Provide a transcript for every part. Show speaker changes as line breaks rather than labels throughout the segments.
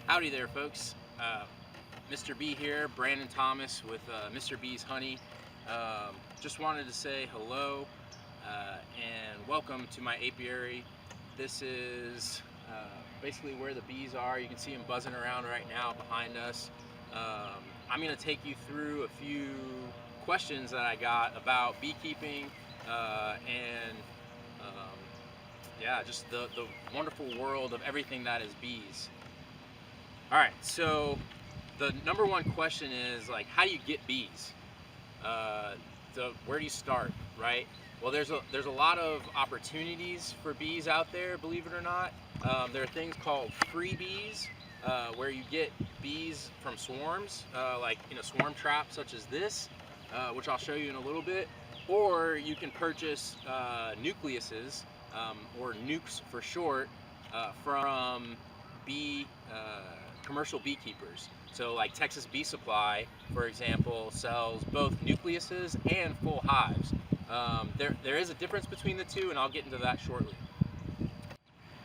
Howdy there, folks. Mr. B here, Brandon Thomas with Mr. B's Honey. Just wanted to say hello and welcome to my apiary. This is basically where the bees are. You can see them buzzing around right now behind us. I'm going to take you through a few questions that I got about beekeeping and yeah, just the wonderful world of everything that is bees. All right, so the number one question is like, how do you get bees? So where do you start, right? Well, there's a lot of opportunities for bees out there, believe it or not. There are things called free bees, where you get bees from swarms, like in a swarm trap such as this, which I'll show you in a little bit. Or you can purchase nucleuses, or nukes for short, from bee commercial beekeepers. So like Texas Bee Supply, for example, sells both nucleuses and full hives. There is a difference between the two, and I'll get into that shortly.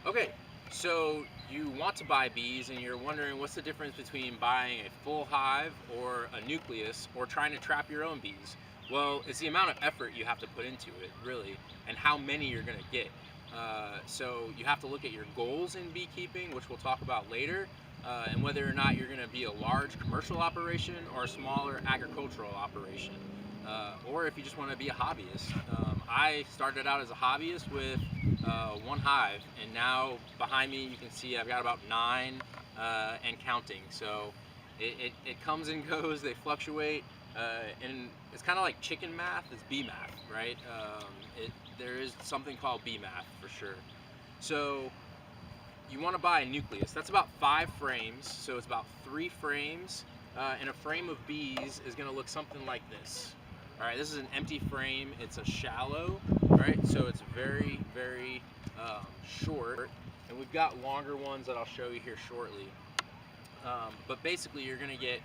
Okay, so you want to buy bees and you're wondering what's the difference between buying a full hive or a nucleus or trying to trap your own bees. Well, it's the amount of effort you have to put into it, really, and how many you're going to get. So you have to look at your goals in beekeeping, which we'll talk about later, and whether or not you're going to be a large commercial operation or a smaller agricultural operation, or if you just want to be a hobbyist. I started out as a hobbyist with one hive, and now behind me you can see I've got about 9 and counting. So it comes and goes, they fluctuate, and it's kind of like chicken math, it's bee math, right? There is something called bee math for sure. So you want to buy a nucleus. That's about 5 frames, so it's about 3 frames, and a frame of bees is going to look something like this. All right, this is an empty frame. It's a shallow, right? So it's very, very short, and we've got longer ones that I'll show you here shortly. But basically, you're going to get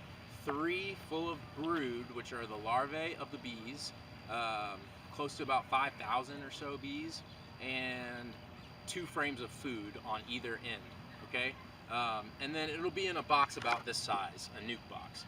3 full of brood, which are the larvae of the bees, close to about 5,000 or so bees, and 2 frames of food on either end, okay? And then it'll be in a box about this size, a nuke box.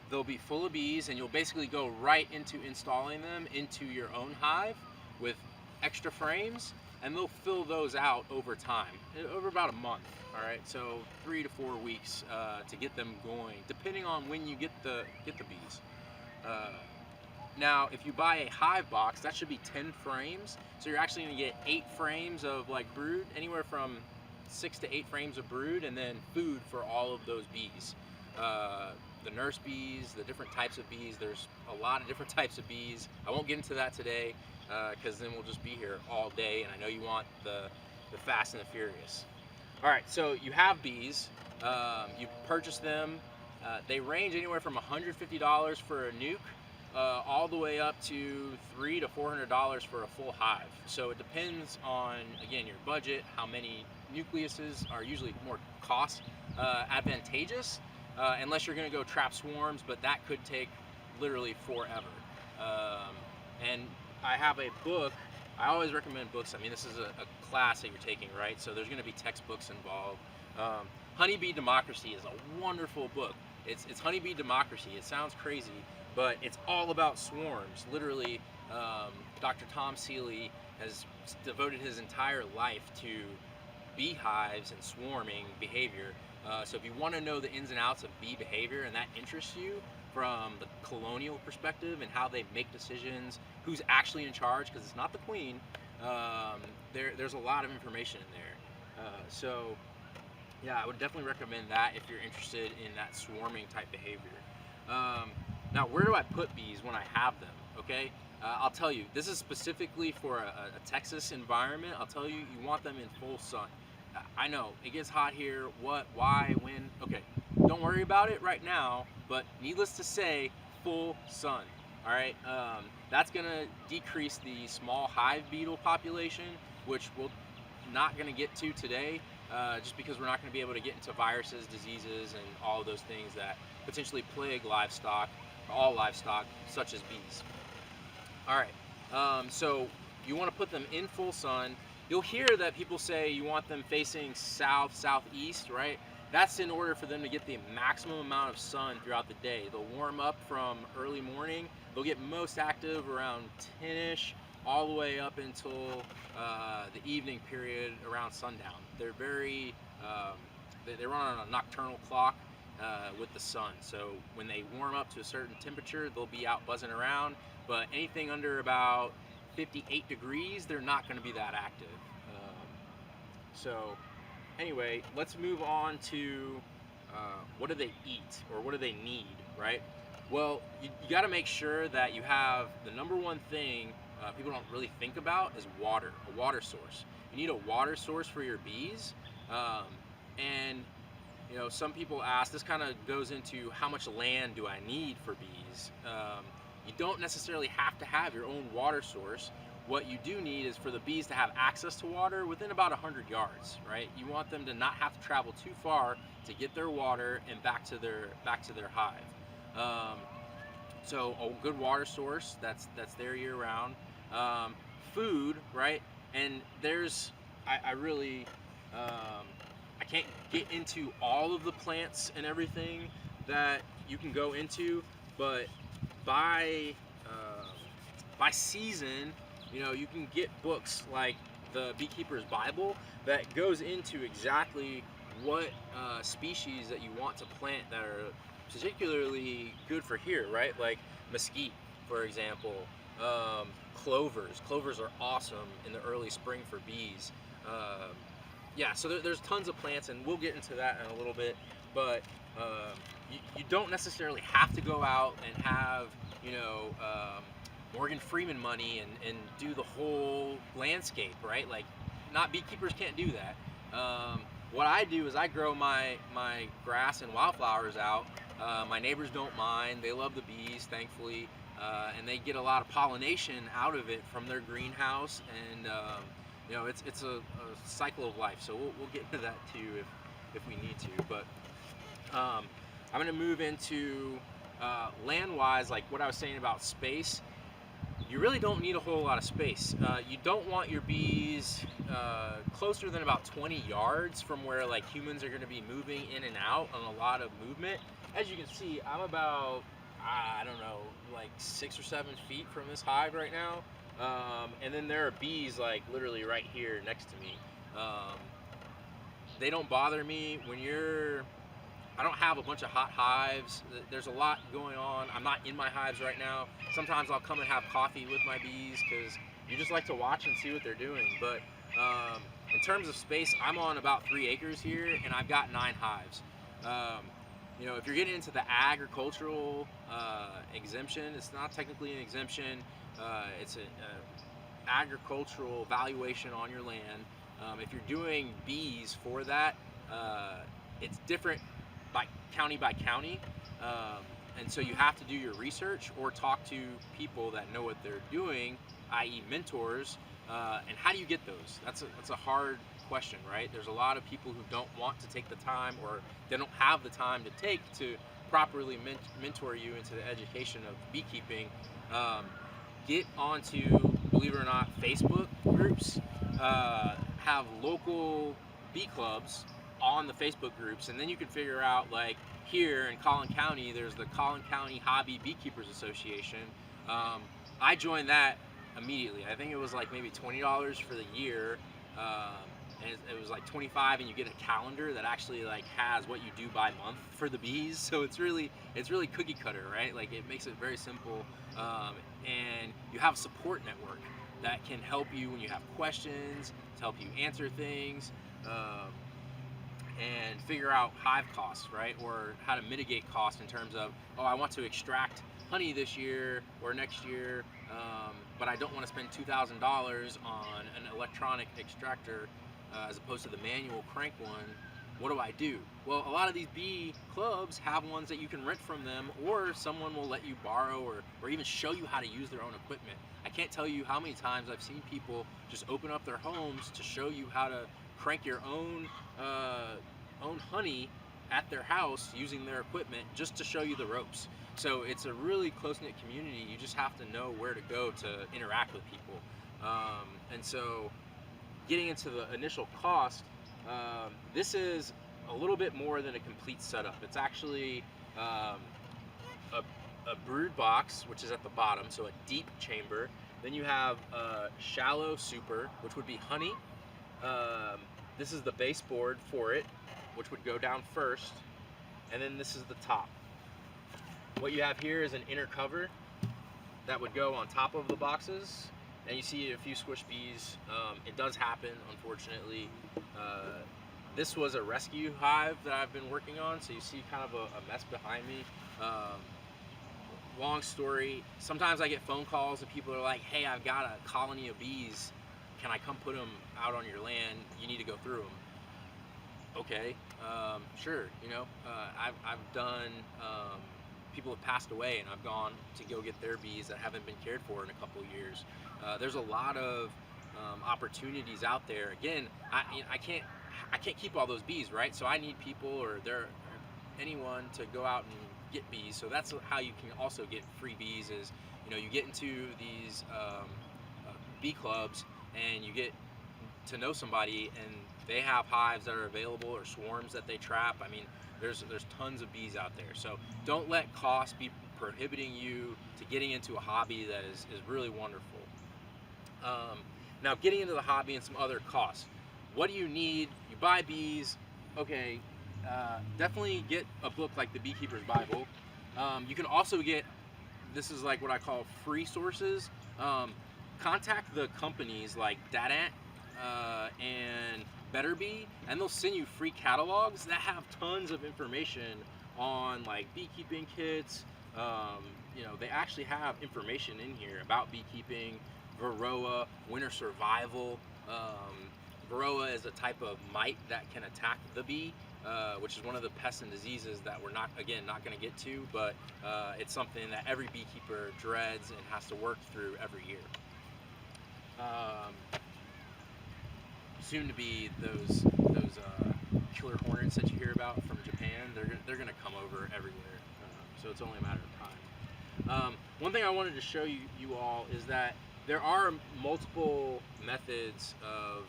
They'll be full of bees, and you'll basically go right into installing them into your own hive with extra frames, and they'll fill those out over time, over about a month. All right, so 3 to 4 weeks to get them going, depending on when you get the bees. Now, if you buy a hive box, that should be 10 frames. So you're actually going to get 8 frames of like brood, anywhere from 6 to 8 frames of brood, and then food for all of those bees. The nurse bees, the different types of bees. There's a lot of different types of bees. I won't get into that today because then we'll just be here all day, and I know you want the fast and the furious. All right, so you have bees. You purchase them. They range anywhere from $150 for a nuke, all the way up to $300 to $400 for a full hive. So it depends on, again, your budget. How many nucleuses are usually more cost advantageous, unless you're going to go trap swarms, but that could take literally forever. And I have a book. I always recommend books. I mean, this is a class that you're taking, right? So there's going to be textbooks involved. Honeybee Democracy is a wonderful book. It's Honeybee Democracy. It sounds crazy, but it's all about swarms. Literally, Dr. Tom Seeley has devoted his entire life to beehives and swarming behavior. So if you want to know the ins and outs of bee behavior and that interests you from the colonial perspective and how they make decisions, who's actually in charge, because it's not the queen, there's a lot of information in there. So yeah, I would definitely recommend that if you're interested in that swarming type behavior. Now, where do I put bees when I have them? Okay, I'll tell you, this is specifically for a Texas environment. I'll tell you, you want them in full sun. I know it gets hot here. What, why, when? Okay, don't worry about it right now, but needless to say, full sun. All right, that's gonna decrease the small hive beetle population, which we're not gonna get to today, just because we're not gonna be able to get into viruses, diseases, and all of those things that potentially plague livestock, all livestock, such as bees. All right, so you want to put them in full sun. You'll hear that people say you want them facing south, southeast, right? That's in order for them to get the maximum amount of sun throughout the day. They'll warm up from early morning. They'll get most active around 10ish, all the way up until the evening period around sundown. They're very, they run on a nocturnal clock with the sun. So when they warm up to a certain temperature, they'll be out buzzing around. But anything under about 58 degrees, they're not going to be that active. So anyway, let's move on to what do they eat or what do they need, right? Well, you got to make sure that you have the number one thing people don't really think about is water, a water source. You need a water source for your bees. And you know, some people ask, this kind of goes into how much land do I need for bees? You don't necessarily have to have your own water source. What you do need is for the bees to have access to water within about 100 yards, right? You want them to not have to travel too far to get their water and back to their hive. So a good water source that's there year round. Food, right? And there's I really I can't get into all of the plants and everything that you can go into, but by season, you know, you can get books like the Beekeeper's Bible that goes into exactly what species that you want to plant that are particularly good for here, right? Like mesquite, for example. Clovers are awesome in the early spring for bees. Yeah, so there's tons of plants, and we'll get into that in a little bit. But you don't necessarily have to go out and have, you know, Morgan Freeman money and do the whole landscape, right? Like, not beekeepers can't do that. What I do is I grow my grass and wildflowers out. My neighbors don't mind. They love the bees, thankfully, and they get a lot of pollination out of it from their greenhouse. And you know, it's a cycle of life. So we'll get into that too if we need to. But I'm going to move into land-wise, like what I was saying about space. You really don't need a whole lot of space. You don't want your bees closer than about 20 yards from where like humans are going to be moving in and out on a lot of movement. As you can see, I'm about, I don't know, like 6 or 7 feet from this hive right now. And then there are bees like literally right here next to me. They don't bother me when I don't have a bunch of hot hives. There's a lot going on. I'm not in my hives right now. Sometimes I'll come and have coffee with my bees because you just like to watch and see what they're doing. But in terms of space, I'm on about 3 acres here, and I've got 9 hives. You know, if you're getting into the agricultural exemption, it's not technically an exemption. It's an agricultural valuation on your land. If you're doing bees for that, it's different by county, and so you have to do your research or talk to people that know what they're doing, i.e. mentors. And how do you get those? That's a hard question, right? There's a lot of people who don't want to take the time, or they don't have the time to take to properly mentor you into the education of beekeeping. Get onto, believe it or not, Facebook groups. Have local bee clubs on the Facebook groups, and then you can figure out, like here in Collin County, there's the Collin County Hobby Beekeepers Association. I joined that immediately. I think it was like maybe $20 for the year, and it was like 25, and you get a calendar that actually like has what you do by month for the bees. So it's really cookie cutter, right? Like, it makes it very simple, and you have a support network that can help you when you have questions, to help you answer things, and figure out hive costs, right? Or how to mitigate costs in terms of, oh, I want to extract honey this year or next year, but I don't want to spend $2,000 on an electronic extractor as opposed to the manual crank one. What do I do? Well, a lot of these bee clubs have ones that you can rent from them, or someone will let you borrow or even show you how to use their own equipment. I can't tell you how many times I've seen people just open up their homes to show you how to crank your own honey at their house using their equipment, just to show you the ropes. So it's a really close-knit community. You just have to know where to go to interact with people. And so getting into the initial cost, this is a little bit more than a complete setup. It's actually a, a brood box, which is at the bottom, so a deep chamber. Then you have a shallow super, which would be honey. This is the baseboard for it, which would go down first, and then this is the top. What you have here is an inner cover that would go on top of the boxes, and you see a few squish bees. It does happen, unfortunately. This was a rescue hive that I've been working on, so you see kind of a mess behind me. Long story, sometimes I get phone calls and people are like, hey, I've got a colony of bees. Can I come put them out on your land? You need to go through them. Okay, sure. You know, I've done, people have passed away and I've gone to go get their bees that haven't been cared for in a couple of years. There's a lot of opportunities out there. Again, I can't keep all those bees, right? So I need people or anyone to go out and get bees. So that's how you can also get free bees is, you know, you get into these bee clubs and you get to know somebody and they have hives that are available or swarms that they trap. I mean, there's tons of bees out there. So don't let cost be prohibiting you to getting into a hobby that is really wonderful. Now getting into the hobby and some other costs. What do you need? You buy bees. Okay, definitely get a book like the Beekeeper's Bible. You can also get, this is like what I call free sources. Contact the companies like Dadant and Better Bee, and they'll send you free catalogs that have tons of information on like beekeeping kits. You know, they actually have information in here about beekeeping, Varroa, winter survival. Varroa is a type of mite that can attack the bee, which is one of the pests and diseases that we're not going to get to, but it's something that every beekeeper dreads and has to work through every year. Soon to be those killer hornets that you hear about from Japan. They're gonna come over everywhere, so it's only a matter of time. One thing I wanted to show you all is that there are multiple methods of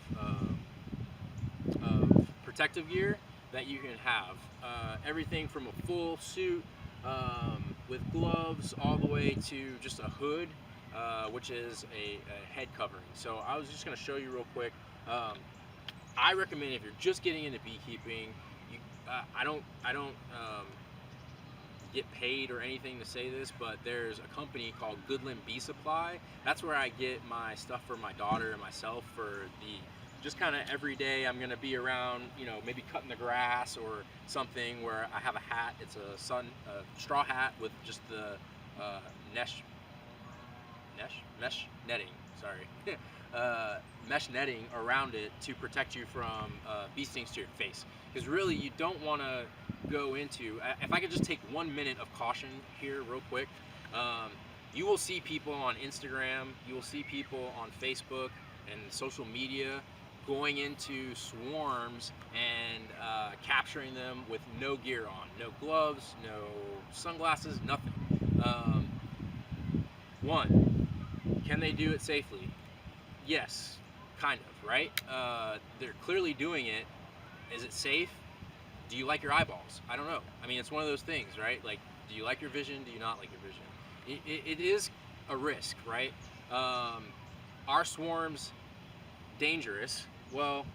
protective gear that you can have. Everything from a full suit with gloves all the way to just a hood, which is a head covering. So I was just going to show you real quick. I recommend if you're just getting into beekeeping, I don't get paid or anything to say this, but there's a company called Goodland Bee Supply. That's where I get my stuff for my daughter and myself for the just kind of every day. I'm gonna be around, you know, maybe cutting the grass or something where I have a hat. It's a straw hat with just the mesh netting. Sorry. Mesh netting around it to protect you from bee stings to your face. Because really, you don't want to go into. If I could just take 1 minute of caution here, real quick, you will see people on Instagram, you will see people on Facebook and social media going into swarms and capturing them with no gear on, no gloves, no sunglasses, nothing. One, can they do it safely? Yes, kind of, right? They're clearly doing it. Is it safe? Do you like your eyeballs? I don't know. I mean, it's one of those things, right? Like, do you like your vision? Do you not like your vision? It is a risk, right? Are swarms dangerous? Well,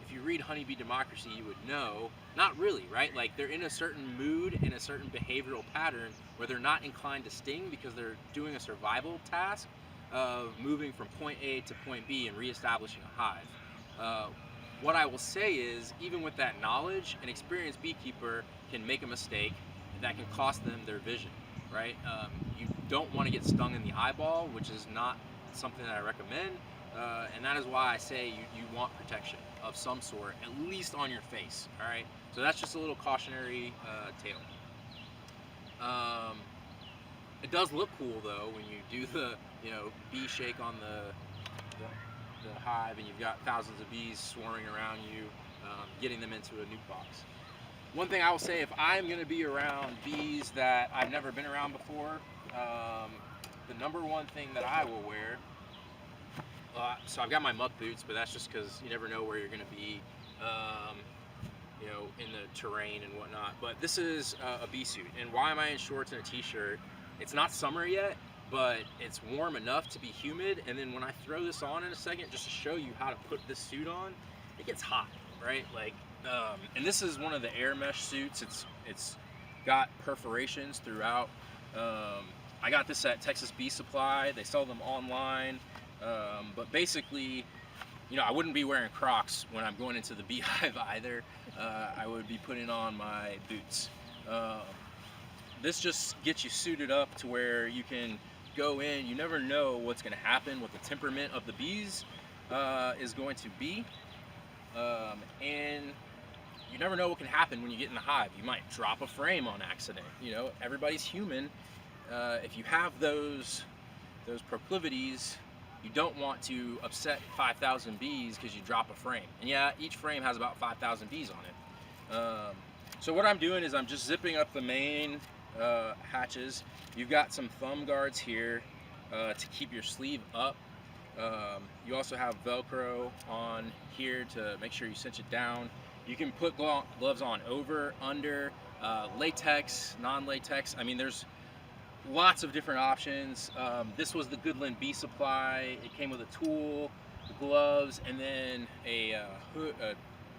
if you read Honeybee Democracy, you would know, not really, right? Like, they're in a certain mood, in a certain behavioral pattern where they're not inclined to sting because they're doing a survival task of moving from point A to point B and reestablishing a hive. What I will say is, even with that knowledge, an experienced beekeeper can make a mistake that can cost them their vision, right? You don't want to get stung in the eyeball, which is not something that I recommend, and that is why I say you want protection of some sort, at least on your face, all right? So that's just a little cautionary tale. It does look cool though when you do the, you know, bee shake on the hive and you've got thousands of bees swarming around you, getting them into a nuke box. One thing I will say, if I'm going to be around bees that I've never been around before, the number one thing that I will wear So I've got my muck boots, but that's just because you never know where you're going to be, you know, in the terrain and whatnot. But this is a bee suit, and why am I in shorts and a t-shirt? It's not summer yet, but it's warm enough to be humid. And then when I throw this on in a second, just to show you how to put this suit on, it gets hot, right? Like, and this is one of the air mesh suits. It's got perforations throughout. I got this at Texas Bee Supply. They sell them online. But basically, you know, I wouldn't be wearing Crocs when I'm going into the beehive either. I would be putting on my boots. This just gets you suited up to where you can go in. You never know what's going to happen, what the temperament of the bees is going to be. And you never know what can happen when you get in the hive. You might drop a frame on accident. You know, everybody's human. If you have those proclivities, you don't want to upset 5,000 bees because you drop a frame. And yeah, each frame has about 5,000 bees on it. So what I'm doing is I'm just zipping up the main hatches. You've got some thumb guards here to keep your sleeve up. You also have Velcro on here to make sure you cinch it down. You can put gloves on over, under, latex, non-latex. I mean, there's lots of different options. This was the Goodland Bee Supply. It came with a tool, the gloves, and then a hood,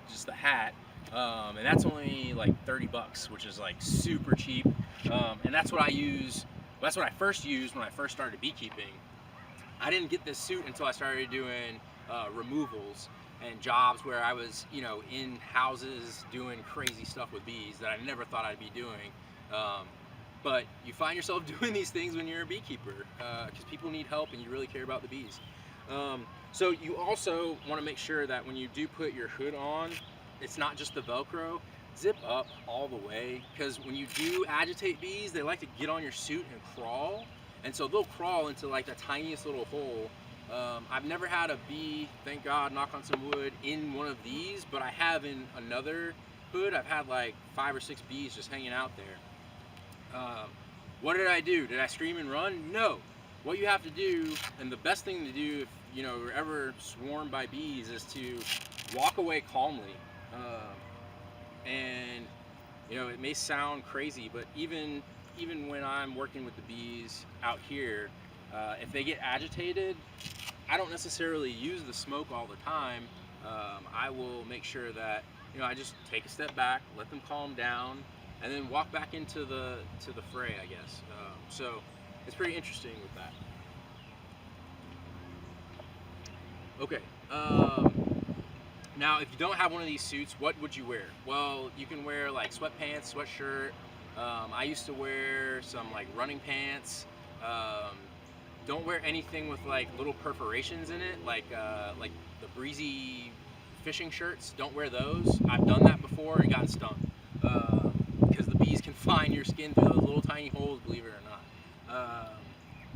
just the hat. And that's only like 30 bucks, which is like super cheap. And that's what I use. That's what I first used when I first started beekeeping. I didn't get this suit until I started doing removals and jobs where I was, you know, in houses doing crazy stuff with bees that I never thought I'd be doing. But you find yourself doing these things when you're a beekeeper because people need help and you really care about the bees. So you also want to make sure that when you do put your hood on, it's not just the Velcro. Zip up all the way, because when you do agitate bees, they like to get on your suit and crawl. And so they'll crawl into like the tiniest little hole. I've never had a bee, thank God, knock on some wood, in one of these, but I have in another hood. I've had like 5 or 6 bees just hanging out there. What did I do? Did I scream and run? No. What you have to do, and the best thing to do if you know you're ever swarmed by bees, is to walk away calmly. And you know, it may sound crazy, but even when I'm working with the bees out here, if they get agitated, I don't necessarily use the smoke all the time. I will make sure that, you know, I just take a step back, let them calm down, and then walk back into the fray, I guess. So it's pretty interesting with that. Okay. Now, if you don't have one of these suits, what would you wear? Well, you can wear like sweatpants, sweatshirt. I used to wear some like running pants. Don't wear anything with like little perforations in it, like the breezy fishing shirts. Don't wear those. I've done that before and gotten stung because the bees can find your skin through those little tiny holes, believe it or not.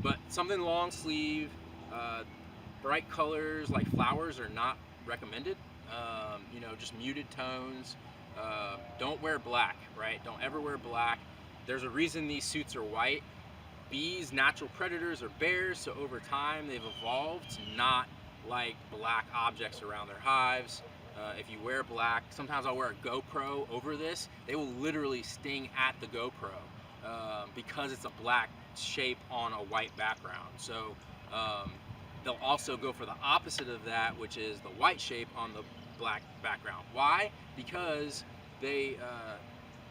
But something long sleeve, bright colors like flowers are not recommended. You know, just muted tones. Don't wear black, right? Don't ever wear black. There's a reason these suits are white. Bees' natural predators are bears, so over time they've evolved to not like black objects around their hives. If you wear black, sometimes I'll wear a GoPro over this. They will literally sting at the GoPro because it's a black shape on a white background. So they'll also go for the opposite of that, which is the white shape on the black background. Why? Because they,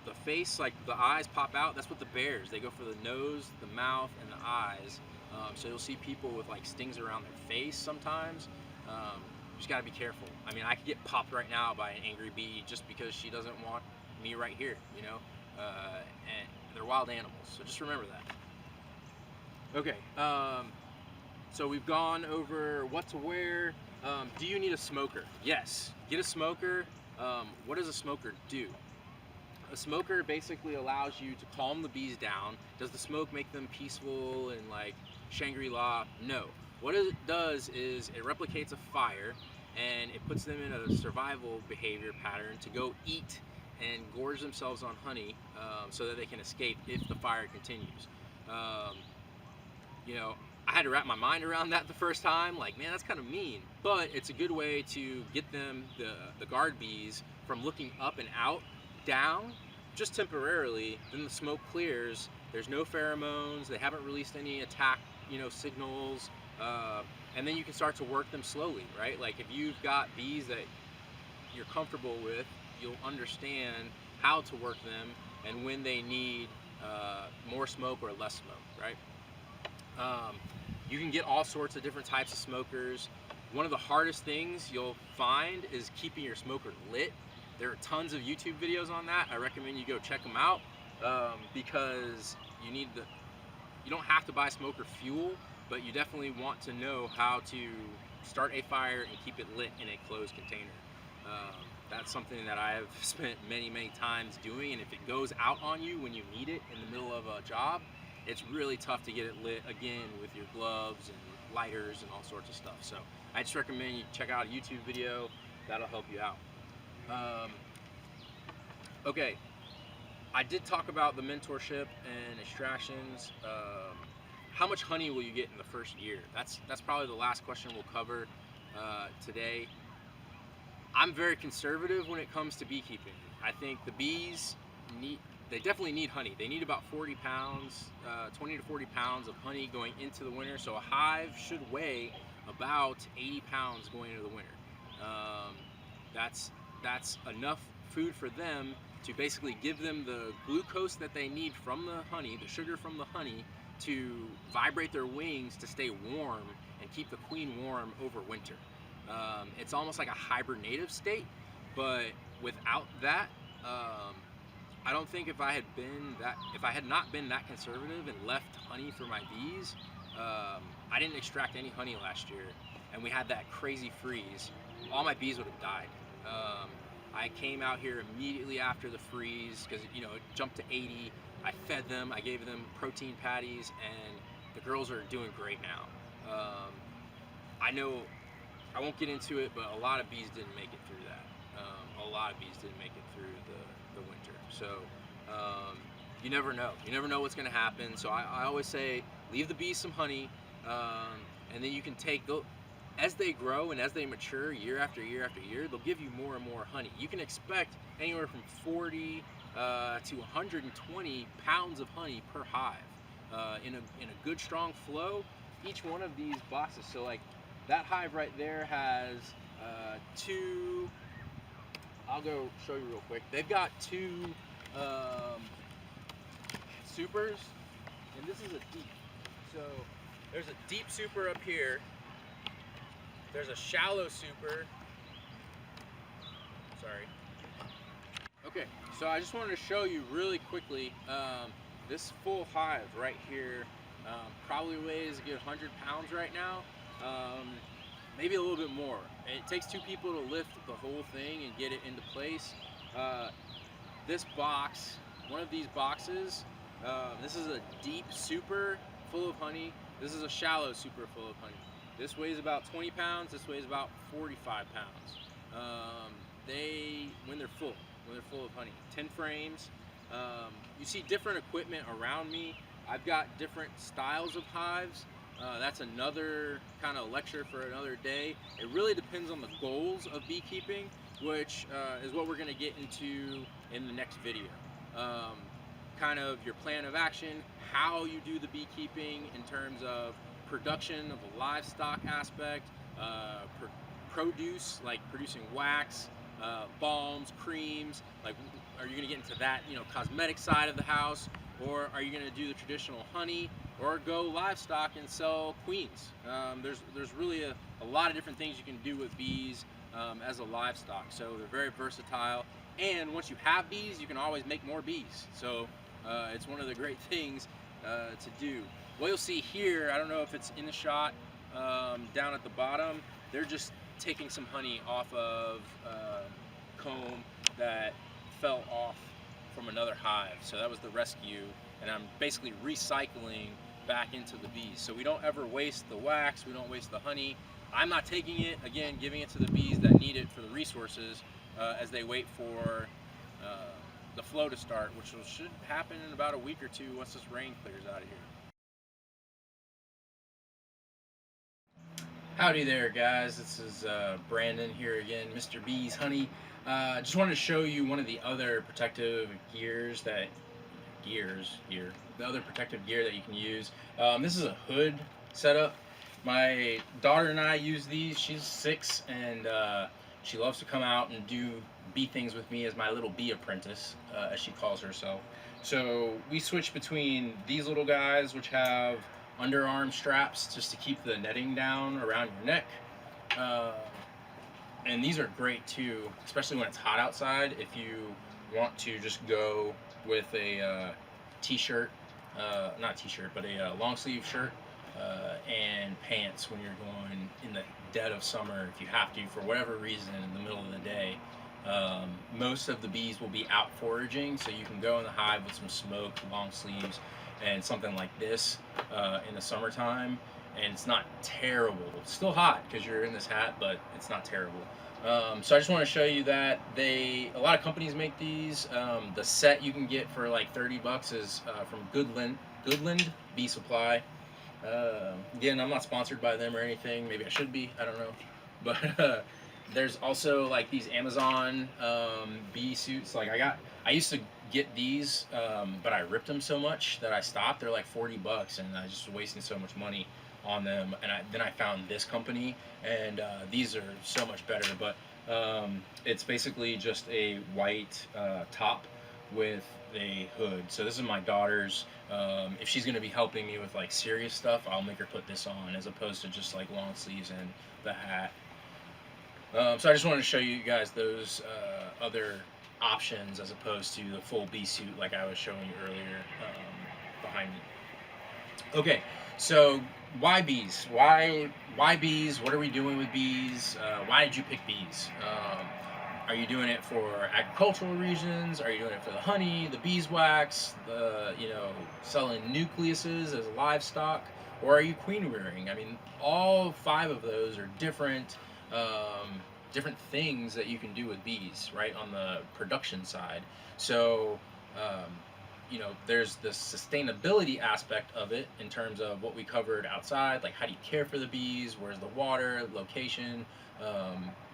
the face, like the eyes pop out. That's what the bears, they go for the nose, the mouth, and the eyes. So you'll see people with like stings around their face sometimes. Just gotta be careful. I mean, I could get popped right now by an angry bee just because she doesn't want me right here, you know? And they're wild animals, so just remember that. Okay, so we've gone over what to wear. Do you need a smoker? Yes, get a smoker. What does a smoker do? A smoker basically allows you to calm the bees down. Does the smoke make them peaceful and like Shangri-La? No. What it does is it replicates a fire and it puts them in a survival behavior pattern to go eat and gorge themselves on honey so that they can escape if the fire continues. You know, I had to wrap my mind around that the first time. Like, man, that's kind of mean. But it's a good way to get them, the guard bees, from looking up and out, down, just temporarily. Then the smoke clears. There's no pheromones. They haven't released any attack, signals. And then you can start to work them slowly, right? Like if you've got bees that you're comfortable with, you'll understand how to work them and when they need more smoke or less smoke, right? You can get all sorts of different types of smokers. One of the hardest things you'll find is keeping your smoker lit. There are tons of YouTube videos on that. I recommend you go check them out because you don't have to buy smoker fuel, but you definitely want to know how to start a fire and keep it lit in a closed container. That's something that I've spent many, many times doing, and if it goes out on you when you need it in the middle of a job, it's really tough to get it lit again with your gloves and lighters and all sorts of stuff. So I just recommend you check out a YouTube video. That'll help you out. Okay, I did talk about the mentorship and extractions. How much honey will you get in the first year? That's probably the last question we'll cover today. I'm very conservative when it comes to beekeeping. I think the bees they definitely need honey. They need about 40 pounds, 20 to 40 pounds of honey going into the winter. So a hive should weigh about 80 pounds going into the winter. That's enough food for them to basically give them the glucose that they need from the honey, the sugar from the honey, to vibrate their wings to stay warm and keep the queen warm over winter. It's almost like a hibernative state, but without that, I don't think if I had not been that conservative and left honey for my bees, I didn't extract any honey last year, and we had that crazy freeze, all my bees would have died. I came out here immediately after the freeze because it jumped to 80. I fed them, I gave them protein patties, and the girls are doing great now. I know I won't get into it, but a lot of bees didn't make it through that. A lot of bees didn't make it through the winter. So you never know. You never know what's going to happen. So I always say leave the bees some honey, and then you can take as they grow and as they mature year after year after year, they'll give you more and more honey. You can expect anywhere from 40 to 120 pounds of honey per hive in a good strong flow. Each one of these boxes, so like that hive right there has two. I'll go show you real quick. They've got two supers, and this is a deep. So there's a deep super up here. There's a shallow super. Sorry. Okay, so I just wanted to show you really quickly this full hive right here. Probably weighs a good 100 pounds right now. Maybe a little bit more. It takes two people to lift the whole thing and get it into place. This box, one of these boxes, this is a deep super full of honey. This is a shallow super full of honey. This weighs about 20 pounds. This weighs about 45 pounds. When they're full of honey, 10 frames. You see different equipment around me. I've got different styles of hives. That's another kind of lecture for another day. It really depends on the goals of beekeeping, which is what we're going to get into in the next video. Kind of your plan of action, how you do the beekeeping in terms of production of the livestock aspect, produce, like producing wax, balms, creams, like are you going to get into that, cosmetic side of the house, or are you going to do the traditional honey, or go livestock and sell queens? There's really a lot of different things you can do with bees as a livestock, so they're very versatile, and once you have bees, you can always make more bees, so it's one of the great things to do. What you'll see here, I don't know if it's in the shot, down at the bottom, they're just taking some honey off of comb that fell off from another hive. So that was the rescue, and I'm basically recycling back into the bees. So we don't ever waste the wax, we don't waste the honey. I'm not taking it, again, giving it to the bees that need it for the resources as they wait for the flow to start, which should happen in about a week or two once this rain clears out of here. Howdy there, guys. This is Brandon here again, Mr. B's Honey. Just wanted to show you one of the other protective the other protective gear that you can use. This is a hood setup. My daughter and I use these. She's 6, and she loves to come out and do bee things with me as my little bee apprentice, as she calls herself. So we switch between these little guys, which have underarm straps just to keep the netting down around your neck. Uh, and these are great too, especially when it's hot outside. If you want to just go with a t-shirt, not t-shirt, but a long sleeve shirt and pants when you're going in the dead of summer, if you have to, for whatever reason, in the middle of the day. Most of the bees will be out foraging, so you can go in the hive with some smoke, long sleeves, and something like this in the summertime, and it's not terrible. It's still hot because you're in this hat, but it's not terrible. So I just want to show you that a lot of companies make these. The set you can get for like $30 is from Goodland Bee Supply. Again, I'm not sponsored by them or anything. Maybe I should be. I don't know. But there's also like these Amazon bee suits. Like I used to get these, but I ripped them so much that I stopped. They're like $40, and I just was wasting so much money on them. And then I found this company, and these are so much better. But it's basically just a white top with a hood. So this is my daughter's. If she's going to be helping me with like serious stuff, I'll make her put this on as opposed to just like long sleeves and the hat. So I just wanted to show you guys those other options as opposed to the full bee suit like I was showing you earlier behind me. Okay, so why bees? Why bees? What are we doing with bees? Why did you pick bees? Are you doing it for agricultural reasons? Are you doing it for the honey, the beeswax, selling nucleuses as livestock? Or are you queen rearing? I mean, all 5 of those are different things that you can do with bees, right, on the production side. So, there's the sustainability aspect of it in terms of what we covered outside, like how do you care for the bees, where's the water, location.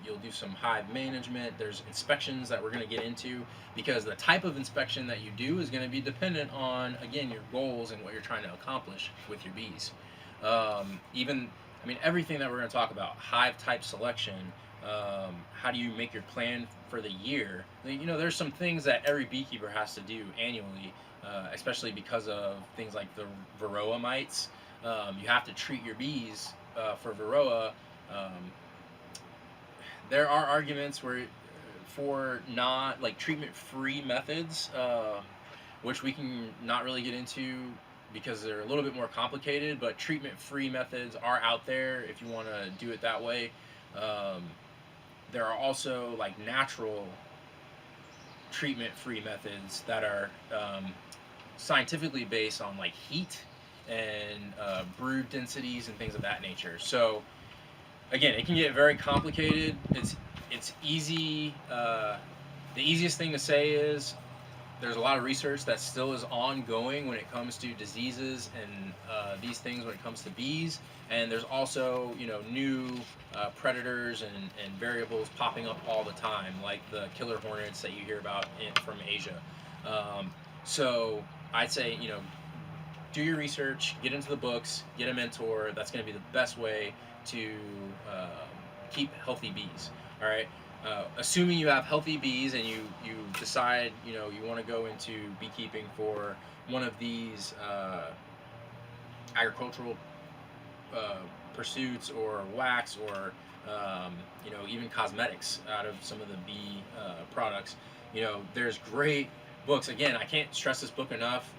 You'll do some hive management. There's inspections that we're going to get into, because the type of inspection that you do is going to be dependent on, again, your goals and what you're trying to accomplish with your bees. Everything that we're going to talk about, hive type selection, how do you make your plan for the year? There's some things that every beekeeper has to do annually, especially because of things like the Varroa mites. You have to treat your bees for Varroa. There are arguments for not like treatment-free methods, which we can not really get into because they're a little bit more complicated. But treatment-free methods are out there if you want to do it that way. There are also like natural treatment-free methods that are scientifically based on like heat and brood densities and things of that nature. So again, it can get very complicated. It's easy. The easiest thing to say is there's a lot of research that still is ongoing when it comes to diseases and these things when it comes to bees. And there's also new predators and variables popping up all the time, like the killer hornets that you hear about from Asia. So I'd say do your research, get into the books, get a mentor. That's going to be the best way to keep healthy bees. All right. Assuming you have healthy bees and you decide you want to go into beekeeping for one of these agricultural pursuits or wax or even cosmetics out of some of the bee products. There's great books. Again, I can't stress this book enough.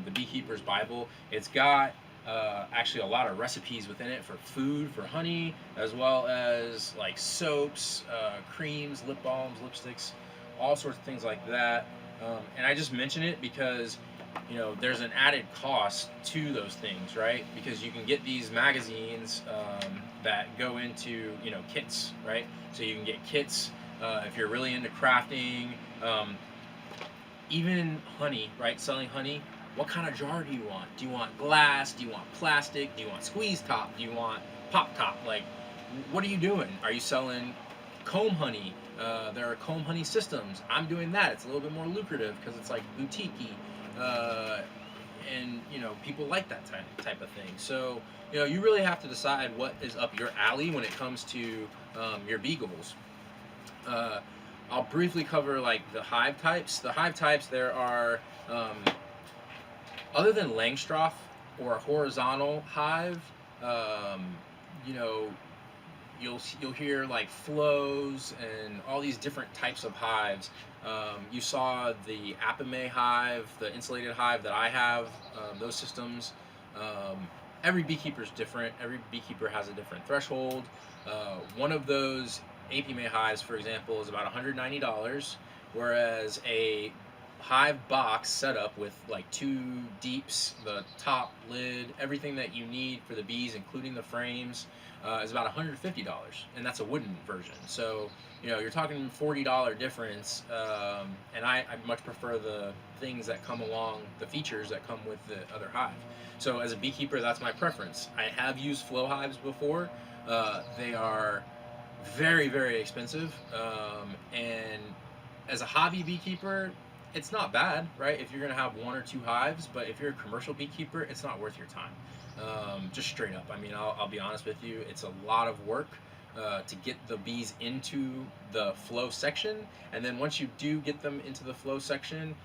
The Beekeeper's Bible. It's got actually a lot of recipes within it for food, for honey, as well as like soaps, creams, lip balms, lipsticks, all sorts of things like that. And I just mention it because there's an added cost to those things, right? Because you can get these magazines that go into kits, right? So you can get kits if you're really into crafting. Even honey, right? Selling honey. What kind of jar do you want? Do you want glass? Do you want plastic? Do you want squeeze top? Do you want pop top? Like, What are you doing? Are you selling comb honey? There are comb honey systems. I'm doing that. It's a little bit more lucrative because it's like boutique-y. Uh, and people like that type of thing. So you really have to decide what is up your alley when it comes to your bee goals. Uh, I'll briefly cover like the hive types. The hive types there are, other than Langstroth or a horizontal hive, um, you know, you'll hear like flows and all these different types of hives. You saw the Apame hive, the insulated hive that I have. Those systems. Every beekeeper is different. Every beekeeper has a different threshold. One of those Apame hives, for example, is about $190, whereas a hive box setup with like two deeps, the top lid, everything that you need for the bees, including the frames, is about $150, and that's a wooden version. So you're talking $40 difference, and I much prefer the things that come along, the features that come with the other hive. So as a beekeeper, that's my preference. I have used flow hives before. They are very, very expensive, and as a hobby beekeeper, it's not bad, right? If you're gonna have one or two hives, but if you're a commercial beekeeper, it's not worth your time. Just straight up. I mean, I'll be honest with you. It's a lot of work to get the bees into the flow section, and then once you do get them into the flow section,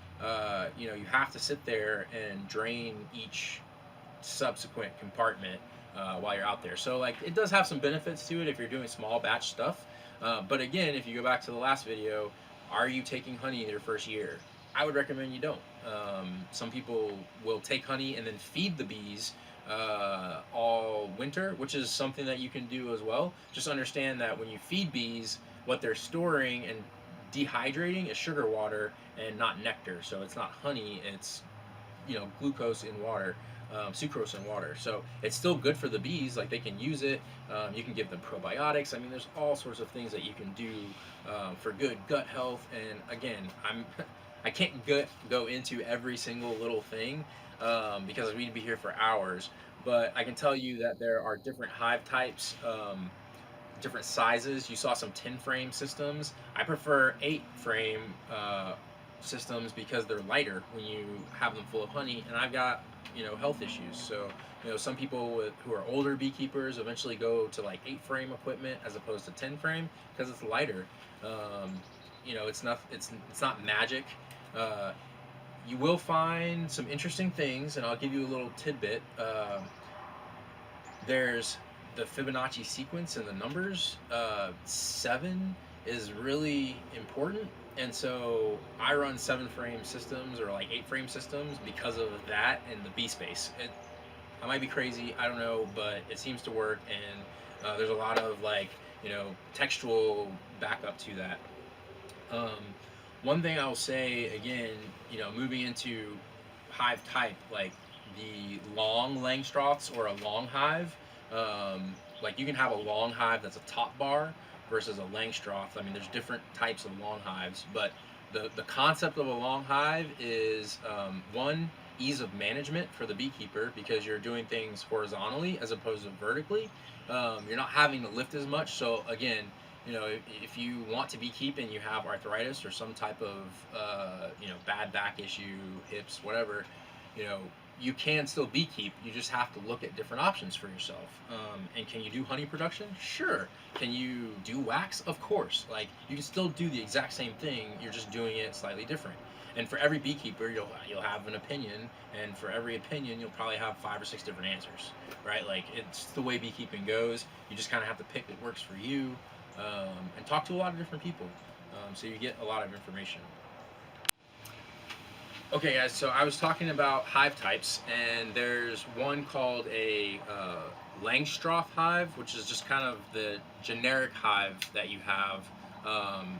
you have to sit there and drain each subsequent compartment while you're out there. So like it does have some benefits to it if you're doing small batch stuff. But again, if you go back to the last video, are you taking honey in your first year? I would recommend you don't. Some people will take honey and then feed the bees all winter, which is something that you can do as well. Just understand that when you feed bees, what they're storing and dehydrating is sugar water and not nectar. So it's not honey, it's glucose in water, sucrose in water. So it's still good for the bees. Like they can use it. You can give them probiotics. I mean, there's all sorts of things that you can do for good gut health. And again, I can't go into every single little thing because we'd be here for hours. But I can tell you that there are different hive types. Different sizes. You saw some 10 frame systems. I prefer 8 frame systems because they're lighter when you have them full of honey, and I've got health issues. So some people who are older beekeepers eventually go to like 8 frame equipment as opposed to 10 frame because it's lighter. It's not magic. You will find some interesting things, and I'll give you a little tidbit. There's the Fibonacci sequence and the numbers. 7 is really important, and so I run 7 frame systems or like 8 frame systems because of that and the bee space. I might be crazy, I don't know, but it seems to work, and there's a lot of like textual backup to that. One thing I'll say again, moving into hive type, like the long Langstroths or a long hive, like you can have a long hive that's a top bar versus a Langstroth. I mean, there's different types of long hives, but the concept of a long hive is one, ease of management for the beekeeper because you're doing things horizontally as opposed to vertically. You're not having to lift as much. So again, if you want to beekeep and you have arthritis or some type of bad back issue, hips, whatever, you can still beekeep. You just have to look at different options for yourself. And can you do honey production? Sure. Can you do wax? Of course. Like you can still do the exact same thing. You're just doing it slightly different. And for every beekeeper, you'll have an opinion, and for every opinion, you'll probably have 5 or 6 different answers, right? Like it's the way beekeeping goes. You just kind of have to pick what works for you, and talk to a lot of different people, so you get a lot of information. Okay, guys, so I was talking about hive types, and there's one called a Langstroth hive, which is just kind of the generic hive that you have.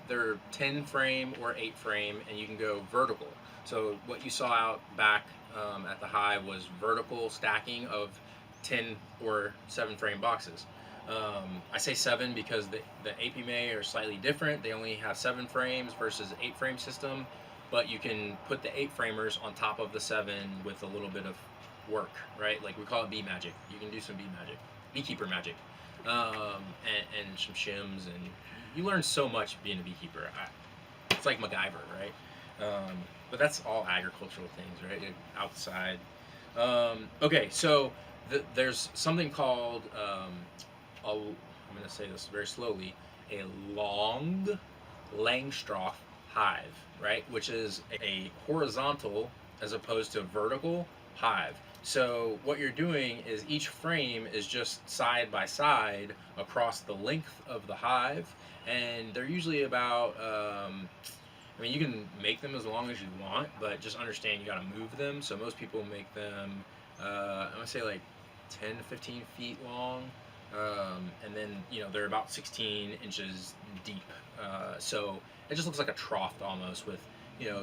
They're 10 frame or 8 frame, and you can go vertical. So what you saw out back at the hive was vertical stacking of 10 or 7 frame boxes. I say 7 because the Apame are slightly different. They only have 7 frames versus 8 frame system, but you can put the 8 framers on top of the 7 with a little bit of work, right? Like we call it bee magic. You can do some bee magic, beekeeper magic. and some shims, and you learn so much being a beekeeper. It's like MacGyver, right? But that's all agricultural things, right? Outside. Okay, so there's something called I'm going to say this very slowly, a long Langstroth hive, right? Which is a horizontal as opposed to vertical hive. So what you're doing is each frame is just side by side across the length of the hive, and they're usually about. I mean, you can make them as long as you want, but just understand you got to move them. So most people make them. I'm gonna say like 10 to 15 feet long, and then they're about 16 inches deep. So it just looks like a trough almost with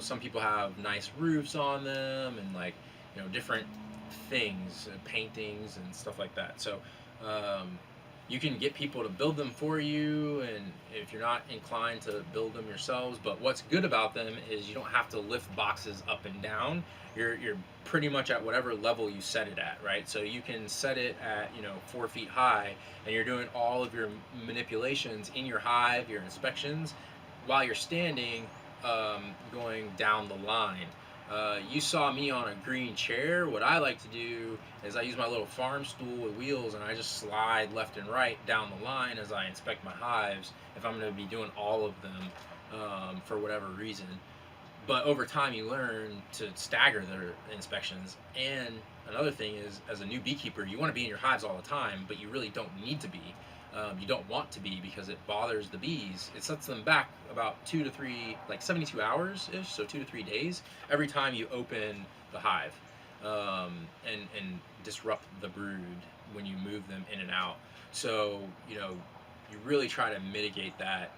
some people have nice roofs on them and like different things, paintings and stuff like that. So um, you can get people to build them for you, and if you're not inclined to build them yourselves. But what's good about them is you don't have to lift boxes up and down. You're pretty much at whatever level you set it at, right? So you can set it at 4 feet high, and you're doing all of your manipulations in your hive, your inspections, while you're standing, going down the line. You saw me on a green chair. What I like to do is I use my little farm stool with wheels, and I just slide left and right down the line as I inspect my hives if I'm going to be doing all of them, for whatever reason. But over time, you learn to stagger their inspections. And another thing is, as a new beekeeper, you want to be in your hives all the time, but you really don't need to be. You don't want to be because it bothers the bees. It sets them back about 2 to 3, like 72 hours ish, so 2 to 3 days every time you open the hive, and disrupt the brood when you move them in and out. So you really try to mitigate that,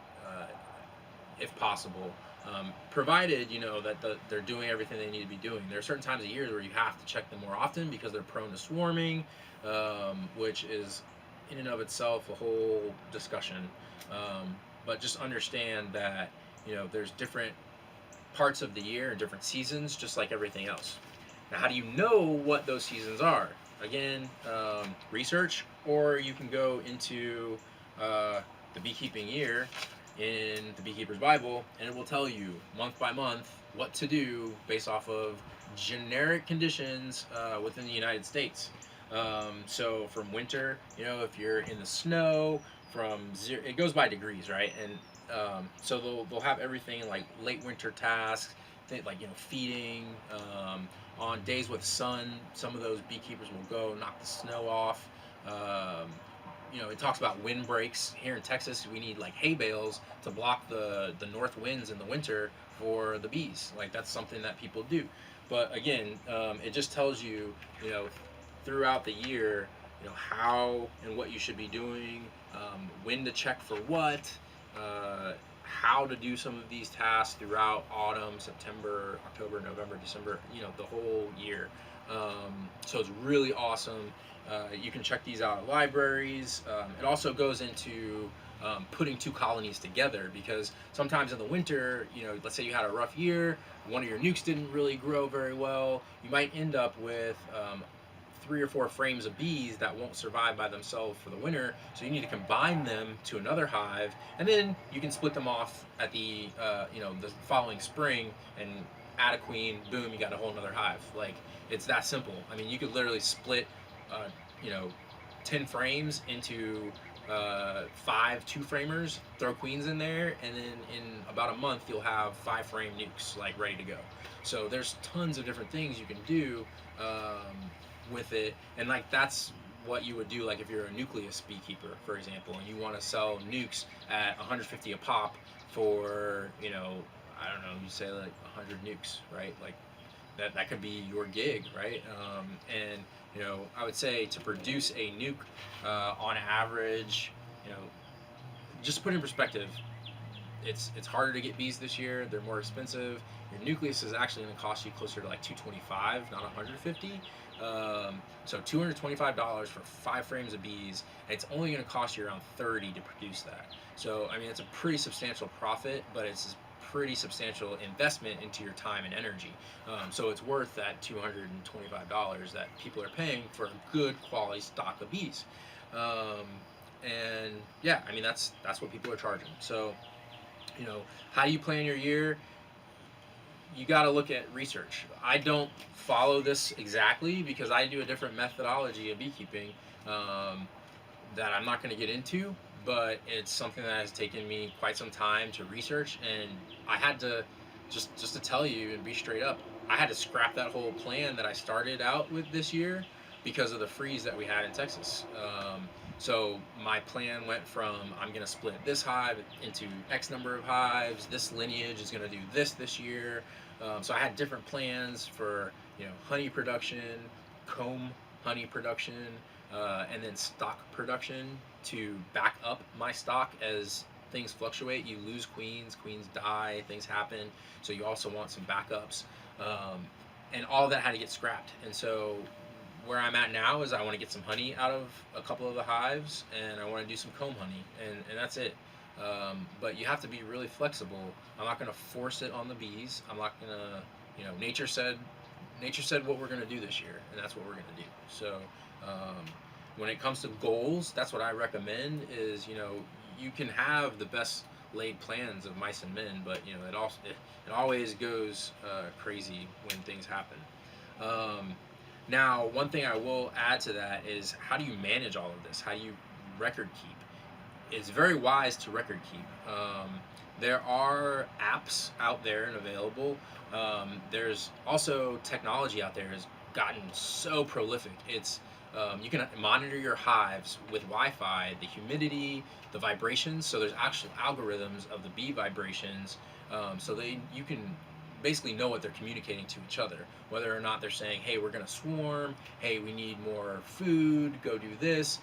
if possible. Provided that they're doing everything they need to be doing. There are certain times of year where you have to check them more often because they're prone to swarming, which is in and of itself a whole discussion. But just understand that there's different parts of the year and different seasons, just like everything else. Now, how do you know what those seasons are? Again, research, or you can go into the beekeeping year in the Beekeeper's Bible, and it will tell you month by month what to do based off of generic conditions within the United States. So from winter, if you're in the snow, from zero, it goes by degrees, right? And so they'll have everything like late winter tasks, like feeding. On days with sun, some of those beekeepers will go knock the snow off. It talks about wind breaks. Here in Texas, we need like hay bales to block the north winds in the winter for the bees. Like that's something that people do. But again, it just tells you, throughout the year, how and what you should be doing, when to check for what, how to do some of these tasks throughout autumn, September, October, November, December, the whole year. So it's really awesome. You can check these out at libraries. It also goes into putting two colonies together, because sometimes in the winter, let's say you had a rough year, one of your nukes didn't really grow very well, you might end up with 3 or 4 frames of bees that won't survive by themselves for the winter. So you need to combine them to another hive, and then you can split them off at the the following spring and add a queen. Boom, you got a whole another hive. Like it's that simple. I mean, you could literally split uh, you know 10 frames into 5 2-framers, throw queens in there, and then in about a month you'll have 5-frame nukes like ready to go. So there's tons of different things you can do with it, and like that's what you would do like if you're a nucleus beekeeper, for example, and you want to sell nukes at 150 a pop for I don't know, you say like 100 nukes, right? Like that could be your gig, right? And I would say to produce a nuke, on average, just to put in perspective, it's harder to get bees this year. They're more expensive. Your nucleus is actually going to cost you closer to like 225, not 150. So $225 for 5 frames of bees, and it's only going to cost you around 30 to produce that. So I mean, it's a pretty substantial profit, but it's a pretty substantial investment into your time and energy. So it's worth that $225 that people are paying for a good quality stock of bees. And yeah, I mean that's what people are charging. So, you know, how do you plan your year? You got to look at research. I don't follow this exactly because I do a different methodology of beekeeping um, that I'm not going to get into, but it's something that has taken me quite some time to research, and I had to just to tell you and be straight up, I had to scrap that whole plan that I started out with this year because of the freeze that we had in Texas. So my plan went from I'm going to split this hive into X number of hives. This lineage is going to do this year. So I had different plans for honey production, comb honey production, and then stock production to back up my stock as things fluctuate. You lose queens, queens die, things happen. So you also want some backups, and all of that had to get scrapped. And so where I'm at now is I want to get some honey out of a couple of the hives, and I want to do some comb honey, and that's it. But you have to be really flexible. I'm not going to force it on the bees. I'm not going to, nature said what we're going to do this year, and that's what we're going to do. So when it comes to goals, that's what I recommend is, you can have the best laid plans of mice and men, but it always goes crazy when things happen. Now, one thing I will add to that is, how do you manage all of this? How do you record keep? It's very wise to record keep. There are apps out there and available. There's also technology out there has gotten so prolific. You can monitor your hives with Wi-Fi, the humidity, the vibrations. So there's actual algorithms of the bee vibrations, so you can basically know what they're communicating to each other, whether or not they're saying, hey, we're going to swarm, hey, we need more food, go do this.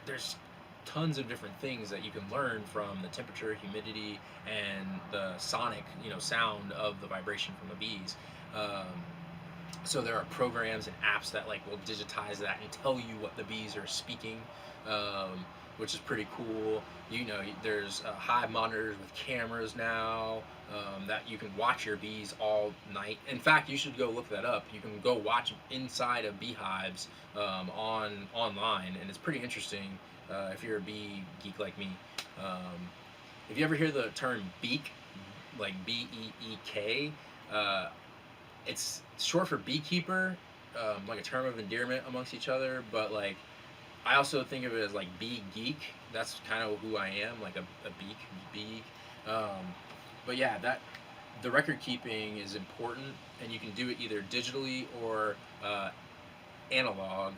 There's tons of different things that you can learn from the temperature, humidity, and the sonic sound of the vibration from the bees. So there are programs and apps that will digitize that and tell you what the bees are speaking, which is pretty cool. There's hive monitors with cameras now, that you can watch your bees all night. In fact, you should go look that up. You can go watch inside of beehives online, and it's pretty interesting if you're a bee geek like me. If you ever hear the term beak, like BEEK, it's short for beekeeper, like a term of endearment amongst each other, but I also think of it as bee geek. That's kind of who I am, like a bee. But yeah, the record keeping is important, and you can do it either digitally or analog.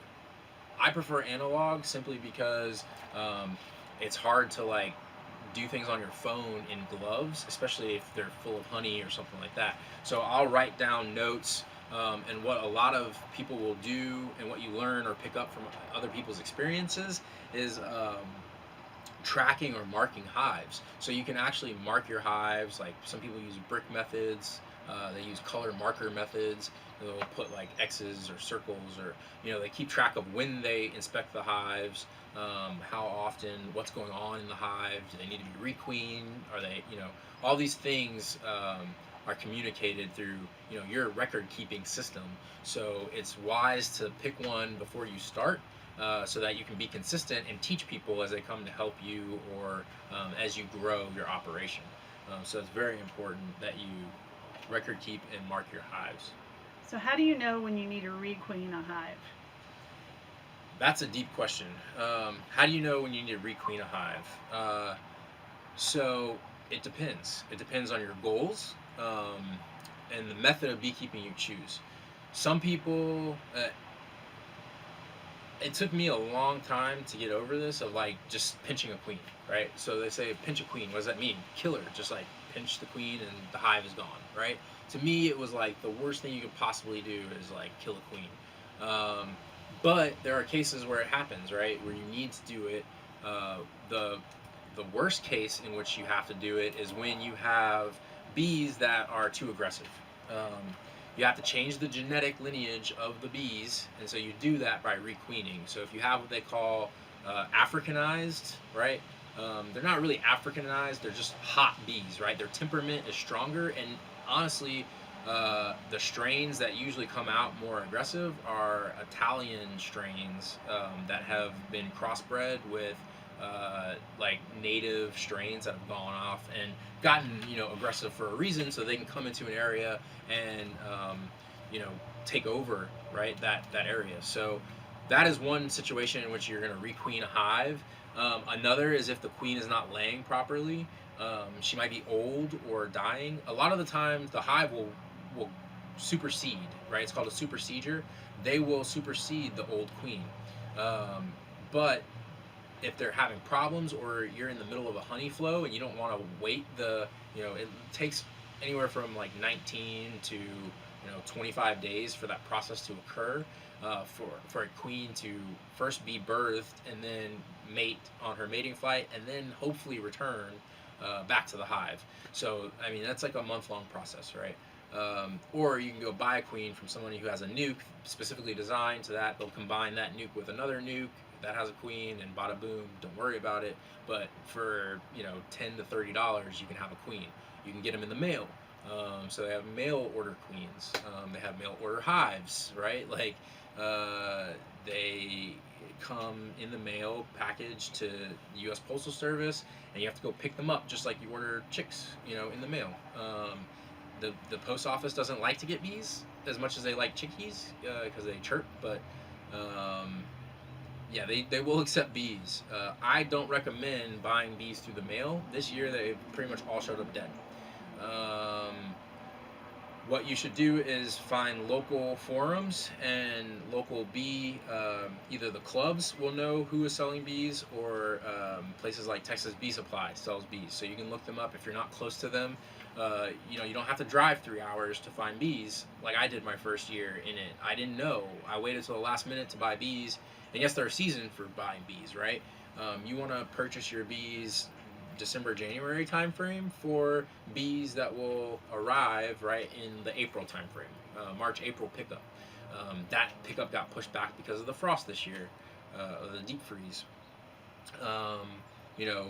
I prefer analog simply because it's hard to do things on your phone in gloves, especially if they're full of honey or something like that. So I'll write down notes, and what a lot of people will do and what you learn or pick up from other people's experiences is tracking or marking hives. So you can actually mark your hives. Like some people use brick methods, they use color marker methods. They'll put X's or circles, or they keep track of when they inspect the hives, how often, what's going on in the hive, do they need to be requeened, are they, all these things are communicated through your record keeping system. So it's wise to pick one before you start, so that you can be consistent and teach people as they come to help you, or as you grow your operation. So it's very important that you record keep and mark your hives.
So how do you know when you need to requeen a hive?
That's a deep question. How do you know when you need to requeen a hive? So it depends. It depends on your goals, and the method of beekeeping you choose. Some people, it took me a long time to get over this of just pinching a queen, right? So they say pinch a queen. What does that mean? Kill her. Just pinch the queen and the hive is gone, right? To me, it was the worst thing you could possibly do is kill a queen. But there are cases where it happens, right? Where you need to do it. The worst case in which you have to do it is when you have bees that are too aggressive. You have to change the genetic lineage of the bees, and so you do that by requeening. So if you have what they call Africanized, right? They're not really Africanized, they're just hot bees, right? Their temperament is stronger, and honestly, the strains that usually come out more aggressive are Italian strains that have been crossbred with like native strains that have gone off and gotten aggressive for a reason, so they can come into an area and you know take over right that area. So that is one situation in which you're going to requeen a hive. Another is if the queen is not laying properly. She might be old or dying. A lot of the times, the hive will supersede. Right, it's called a supersedure. They will supersede the old queen. But if they're having problems or you're in the middle of a honey flow and you don't want to wait it takes anywhere from like 19 to 25 days for that process to occur, for a queen to first be birthed and then mate on her mating flight and then hopefully return back to the hive. So I mean that's like a month-long process, right? Or you can go buy a queen from somebody who has a nuke specifically designed to that. They'll combine that nuke with another nuke that has a queen, and bada boom, don't worry about it. But for $10 to $30, you can have a queen. You can get them in the mail. So they have mail order queens. They have mail order hives, right? Like they come in the mail packaged to the U.S. Postal Service, and you have to go pick them up just like you order chicks, in the mail. The post office doesn't like to get bees as much as they like chickies because they chirp, but yeah, they will accept bees. I don't recommend buying bees through the mail. This year, they've pretty much all showed up dead. Um, what you should do is find local forums and local bee, either the clubs will know who is selling bees, or places like Texas Bee Supply sells bees. So you can look them up if you're not close to them. You don't have to drive 3 hours to find bees like I did my first year in it. I didn't know. I waited till the last minute to buy bees. And yes, there's a season for buying bees, right? You want to purchase your bees December, January time frame for bees that will arrive right in the April time frame, March, April pickup. That pickup got pushed back because of the frost this year, the deep freeze. Um, you know,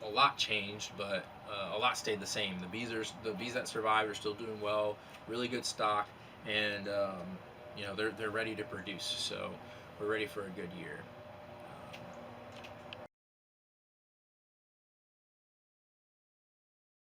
a lot changed, but a lot stayed the same. The bees that survived are still doing well, really good stock, and they're ready to produce. So we're ready for a good year.